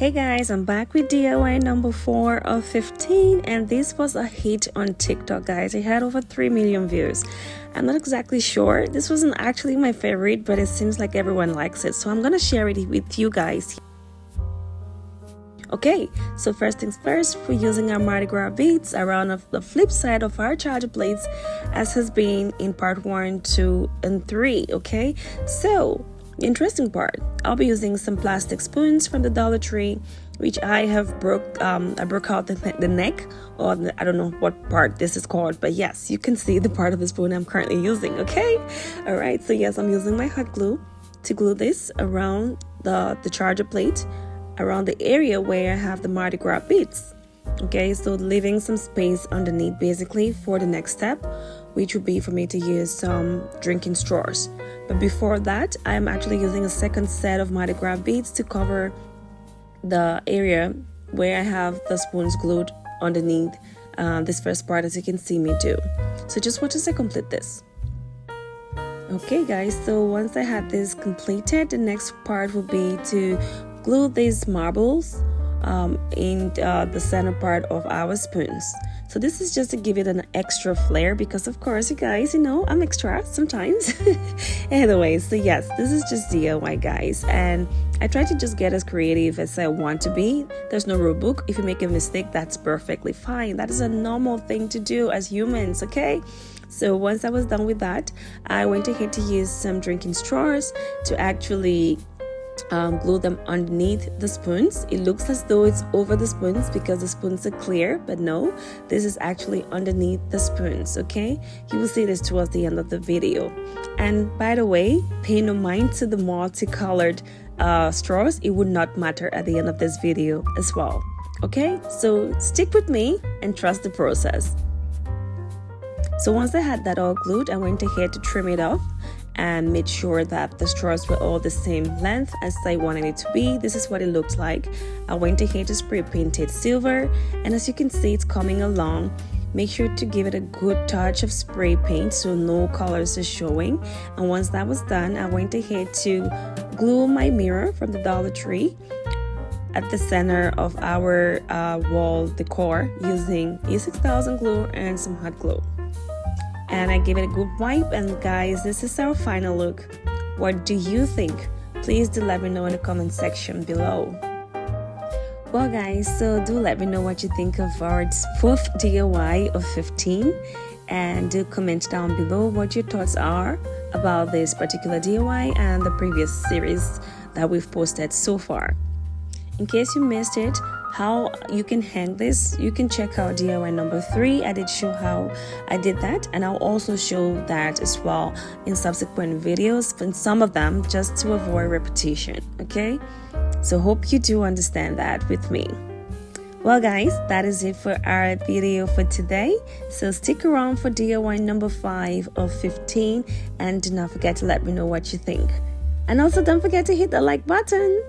Hey guys, I'm back with DIY number 4 of 15, and this was a hit on TikTok, guys. It had over 3 million views. I'm not exactly sure. This wasn't actually my favorite, but it seems like everyone likes it, so I'm gonna share it with you guys. Okay, so first things first, we're using our Mardi Gras beads around the flip side of our charger plates, as has been in part 1, 2, and 3. Okay, so interesting part, I'll be using some plastic spoons from the Dollar Tree, which I have broke out the neck, or I don't know what part this is called, but yes, you can see the part of the spoon I'm currently using. Okay, all right, so yes, I'm using my hot glue to glue this around the charger plate, around the area where I have the Mardi Gras beads. Okay, so leaving some space underneath basically for the next step, which would be for me to use some drinking straws. But before that, I am actually using a second set of Mardi Gras beads to cover the area where I have the spoons glued underneath this first part, as you can see me do. So just watch as I complete this. Okay guys, so once I had this completed, the next part will be to glue these marbles in the center part of our spoons. So this is just to give it an extra flair, because of course, you guys, you know, I'm extra sometimes. Anyway, so yes, this is just DIY, guys, and I try to just get as creative as I want to be. There's no rule book. If you make a mistake, that's perfectly fine. That is a normal thing to do as humans, okay? So once I was done with that, I went ahead to use some drinking straws to actually glue them underneath the spoons. It looks as though it's over the spoons because the spoons are clear, but no, this is actually underneath the spoons. Okay, you will see this towards the end of the video. And by the way, pay no mind to the multicolored straws. It would not matter at the end of this video as well. Okay, so stick with me and trust the process. So once I had that all glued, I went ahead to trim it off and made sure that the straws were all the same length as I wanted it to be. This is what it looks like. I went ahead to spray paint it silver, and as you can see, it's coming along. Make sure to give it a good touch of spray paint so no colors are showing. And once that was done, I went ahead to glue my mirror from the Dollar Tree at the center of our wall decor using E6000 glue and some hot glue. And I give it a good wipe, and guys, this is our final look. What do you think? Please do let me know in the comment section below. Well guys, so do let me know what you think of our 4th DIY of 15, and do comment down below what your thoughts are about this particular DIY and the previous series that we've posted so far. In case you missed it, how you can hang this, you can check out DIY number 3. I did show how I did that, and I'll also show that as well in subsequent videos, in some of them, just to avoid repetition. Okay, so hope you do understand that with me. Well guys, that is it for our video for today, so stick around for DIY number 5 of 15, and do not forget to let me know what you think, and also don't forget to hit the like button.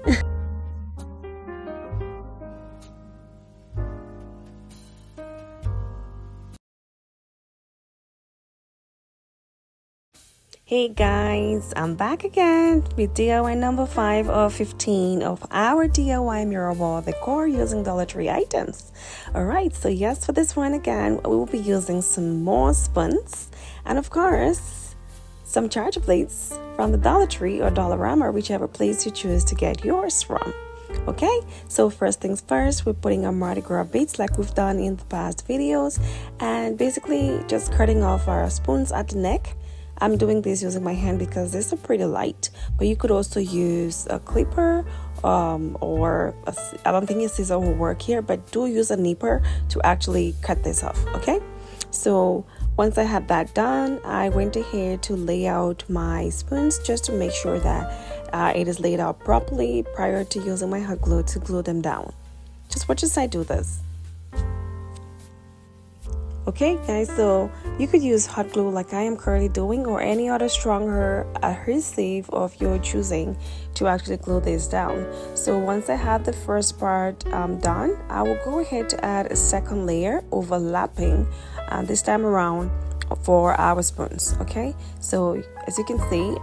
Hey guys, I'm back again with DIY number 5 of 15 of our DIY mirror wall decor using Dollar Tree items. Alright, so yes, for this one again, we will be using some more spoons and of course some charger plates from the Dollar Tree or Dollarama, whichever place you choose to get yours from. Okay, so first things first, we're putting our Mardi Gras beads like we've done in the past videos, and basically just cutting off our spoons at the neck. I'm doing this using my hand because these are pretty light, but you could also use a clipper or I don't think a scissor will work here, but do use a nipper to actually cut this off. Okay, so once I had that done, I went ahead to lay out my spoons just to make sure that it is laid out properly prior to using my hot glue to glue them down. Just watch as I do this. Okay guys, so you could use hot glue like I am currently doing, or any other stronger adhesive of your choosing to actually glue this down. So once I have the first part done, I will go ahead to add a second layer overlapping this time around for our spoons. Okay, so as you can see,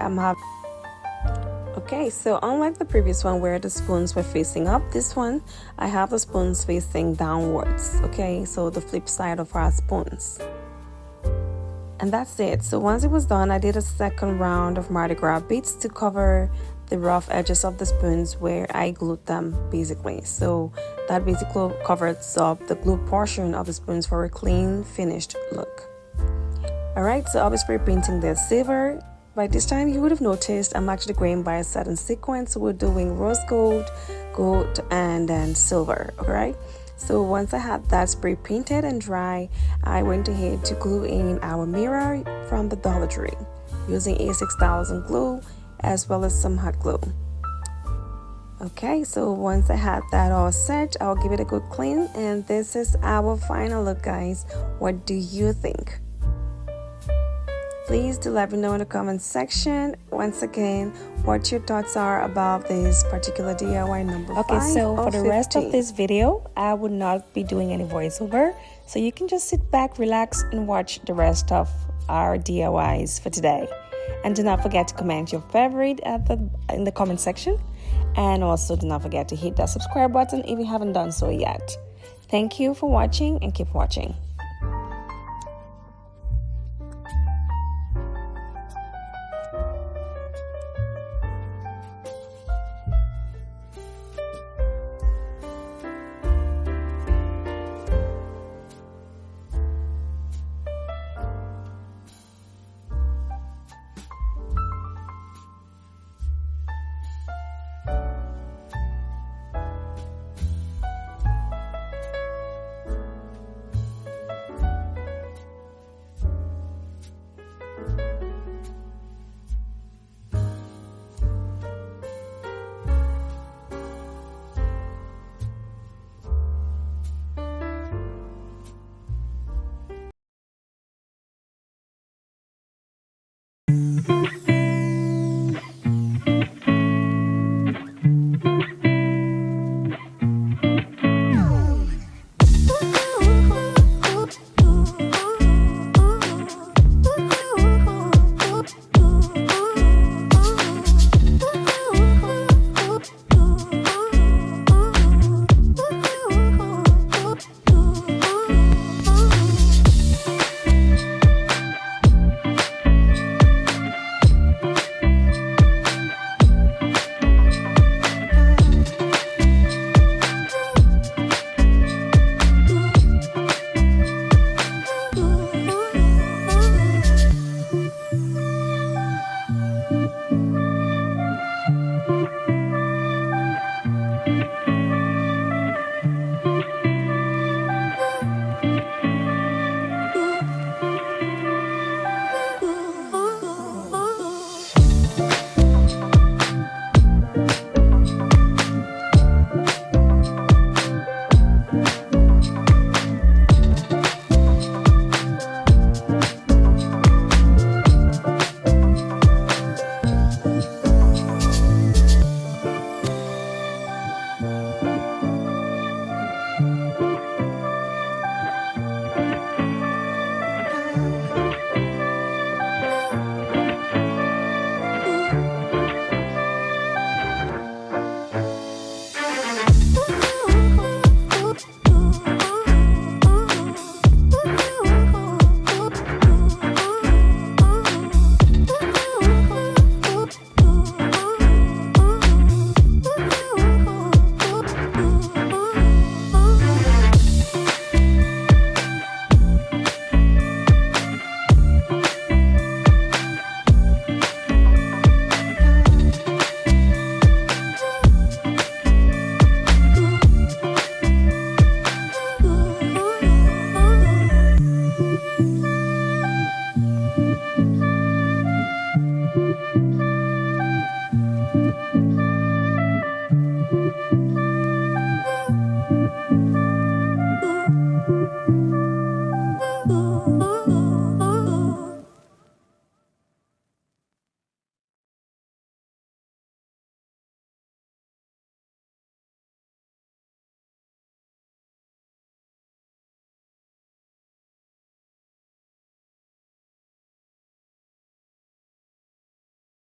Okay, so unlike the previous one where the spoons were facing up, this one I have the spoons facing downwards. Okay, so the flip side of our spoons. And that's it. So once it was done, I did a second round of Mardi Gras beads to cover the rough edges of the spoons where I glued them basically. So that basically covers up the glue portion of the spoons for a clean finished look. Alright, so I'll be spray painting the silver. By this time you would have noticed I'm actually going by a certain sequence. So we're doing rose gold, gold, and then silver. Alright, so once I had that spray painted and dry, I went ahead to glue in our mirror from the Dollar Tree using A6000 glue as well as some hot glue. Okay, so once I had that all set, I'll give it a good clean, and this is our final look, guys. What do you think? Please do let me know in the comment section once again what your thoughts are about this particular DIY number 5. Okay, so for the rest of 50. this video, I would not be doing any voiceover, so you can just sit back, relax, and watch the rest of our DIYs for today. And do not forget to comment your favorite in the comment section, and also do not forget to hit that subscribe button if you haven't done so yet. Thank you for watching, and keep watching.